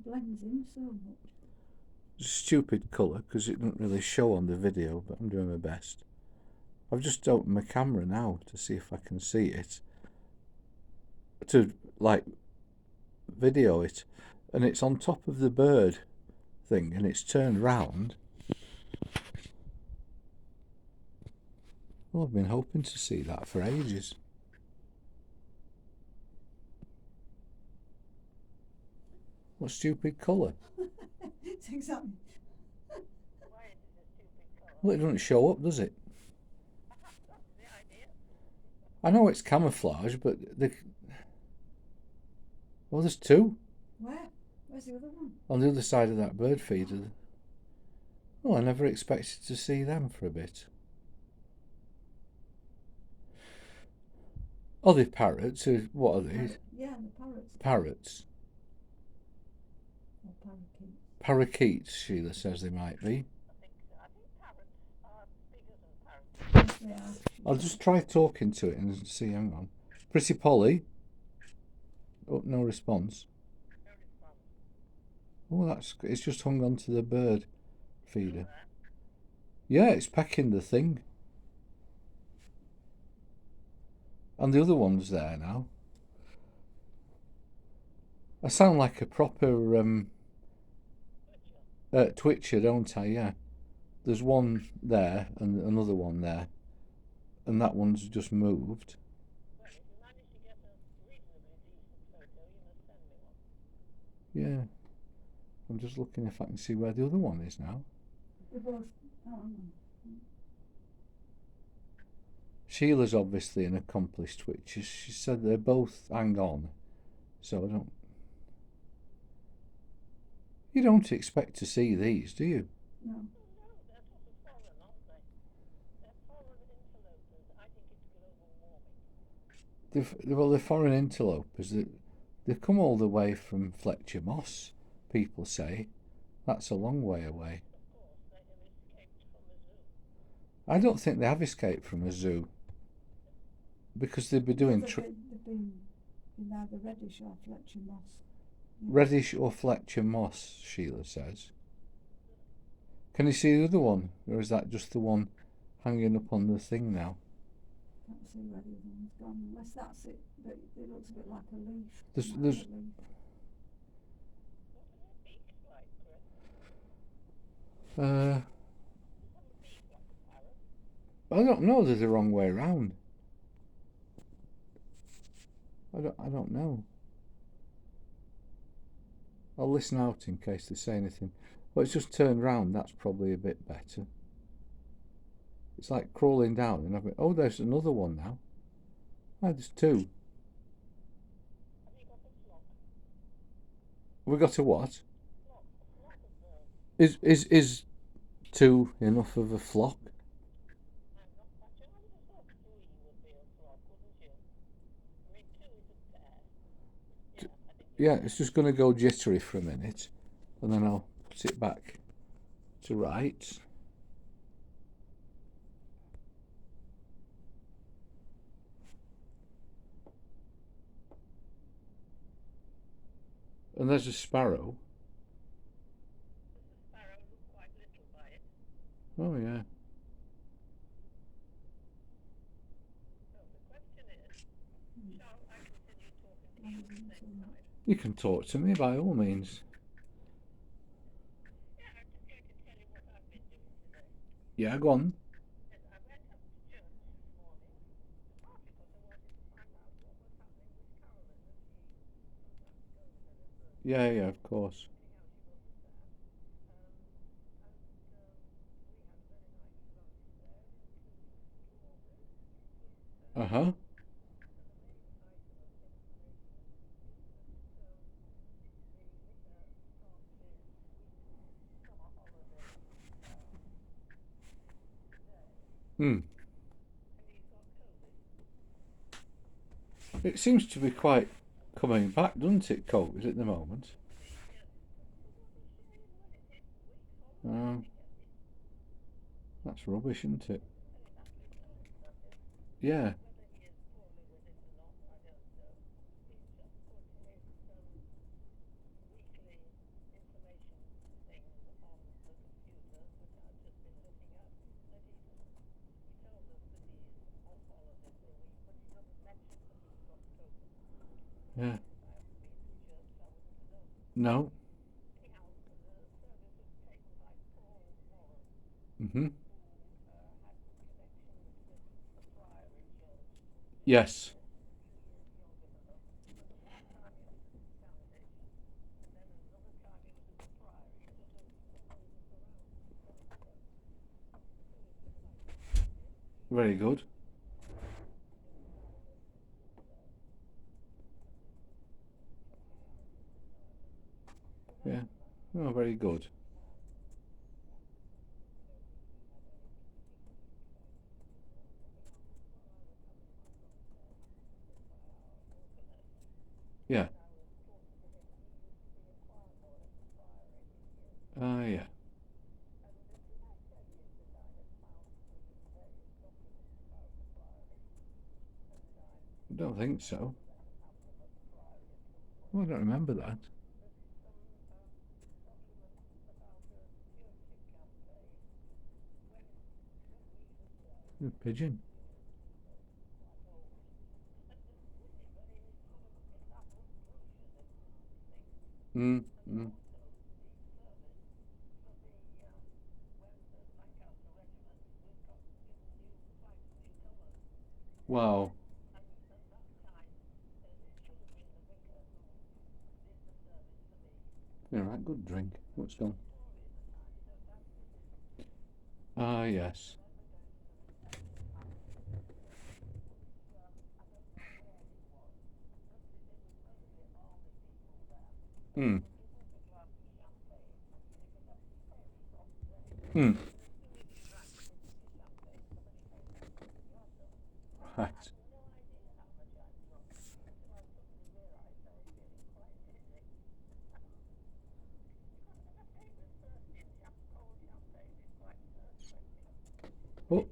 blends in so much. Stupid colour because it doesn't really show on the video, but I'm doing my best. I've just opened my camera now to see if I can see it, to like video it, and it's on top of the bird thing and it's turned round. Well, I've been hoping to see that for ages. What stupid colour? It's exactly. Well, it doesn't show up, does it? I know it's camouflage, but well, there's two Where? Where's the other one? on the other side of that bird feeder. Well, I never expected to see them for a bit. Oh, they're parrots. What are they? Yeah, the parrots. Parrots. Or parakeets. Parakeets, Sheila says they might be. Yes, they are. I'll just try talking to it and see. Hang on. Pretty Polly. Oh, no response. Oh, it's just hung onto the bird feeder. Yeah, it's pecking the thing. And the other one's there now. I sound like a proper twitcher, don't I? Yeah. There's one there and another one there. And that one's just moved. Yeah. I'm just looking if I can see where the other one is now. They're both. Oh, Sheila's obviously an accomplished twitcher. She said they both hang on. So I don't. You don't expect to see these, do you? no. They're foreign interlopers. They've come all the way from Fletcher Moss, people say. That's a long way away. I don't think they have escaped from a zoo because they'd be doing They've been in either reddish or Fletcher moss. reddish or Fletcher Moss, Sheila says. Can you see the other one, or is that just the one hanging up on the thing now? Can't see where the other one's gone, unless that's it. But it looks a bit like a leaf. There's I don't know. They're the wrong way round. I don't know. I'll listen out in case they say anything. Well, it's just turned round. That's probably a bit better. It's like crawling down and having. Oh, there's another one now. Oh, there's two. We got a what? Is two enough of a flock? Yeah, it's just going to go jittery for a minute, and then I'll put it back to right. And there's a sparrow. Oh yeah. You can talk to me by all means. Yeah, go on. Yeah, yeah, of course. Uh huh. Hmm. It seems to be quite coming back, doesn't it, COVID at the moment? Um, that's rubbish, isn't it? Yeah. No. Mm-hmm. Yes. Very good. Yeah. Oh, very good. Yeah. Yeah. I don't think so. Well, I don't remember that. A pigeon. Mm. Mm. Wow. Yeah, right. Good drink. What's done? Ah, yes. Mm. Mm. Right. Oh.